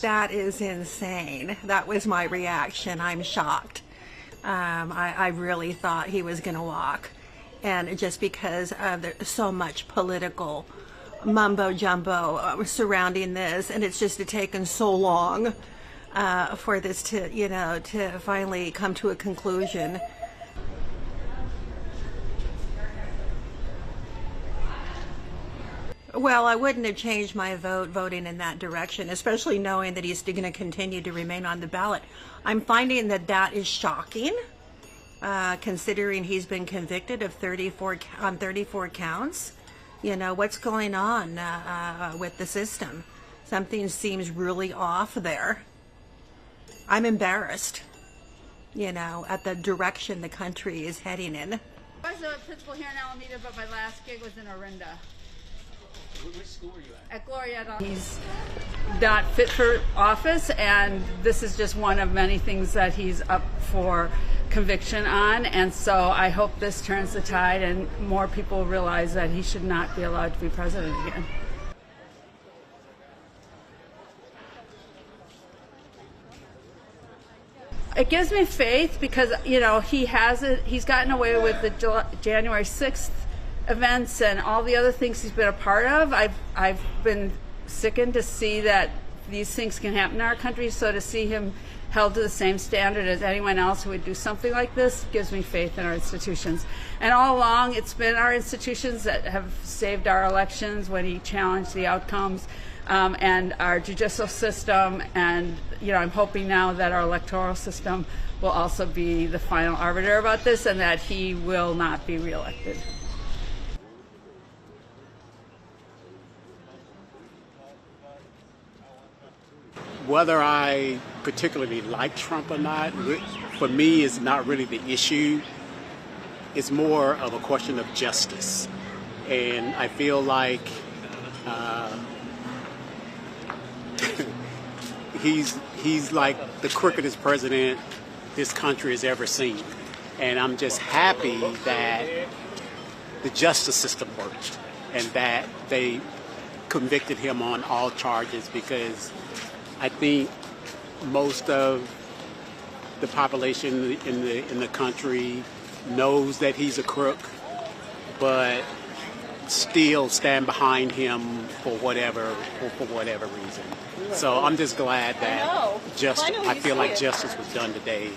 That is insane. That was my reaction. I'm shocked. I really thought he was going to walk. And just because there's so much political mumbo jumbo surrounding this, and it's just taken so long for this to, to finally come to a conclusion. Well, I wouldn't have changed my vote voting in that direction, especially knowing that he's going to continue to remain on the ballot. I'm finding that is shocking, considering he's been convicted of 34 counts. What's going on with the system? Something seems really off there. I'm embarrassed, at the direction the country is heading in. I was a principal here in Alameda, but my last gig was in Orinda. Which school are you at? At Gloria. He's not fit for office, and this is just one of many things that he's up for conviction on, and so I hope this turns the tide and more people realize that he should not be allowed to be president again. It gives me faith because, he's gotten away with the January 6th events and all the other things he's been a part of. I've been sickened to see that these things can happen in our country, so to see him held to the same standard as anyone else who would do something like this gives me faith in our institutions. And all along, it's been our institutions that have saved our elections when he challenged the outcomes, and our judicial system, and I'm hoping now that our electoral system will also be the final arbiter about this and that he will not be reelected. Whether I particularly like Trump or not, for me, is not really the issue. It's more of a question of justice. And I feel like he's like the crookedest president this country has ever seen. And I'm just happy that the justice system worked and that they convicted him on all charges, because I think most of the population in the country knows that he's a crook, but still stand behind him for whatever reason. So I'm just glad that I feel like justice was done today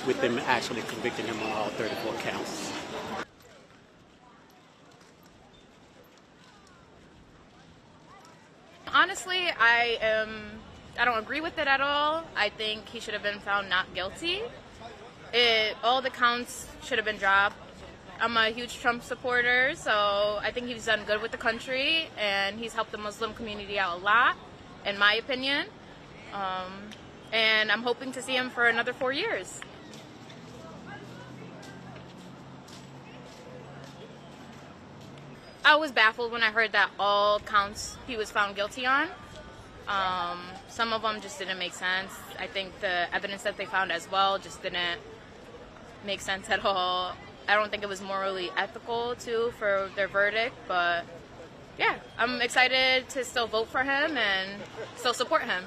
with them actually convicting him on all 34 counts. Honestly, I don't agree with it at all. I think he should have been found not guilty. All the counts should have been dropped. I'm a huge Trump supporter, so I think he's done good with the country, and he's helped the Muslim community out a lot, in my opinion. And I'm hoping to see him for another 4 years. I was baffled when I heard that all counts he was found guilty on. Some of them just didn't make sense. I think the evidence that they found as well just didn't make sense at all. I don't think it was morally ethical, too, for their verdict. But, yeah, I'm excited to still vote for him and still support him.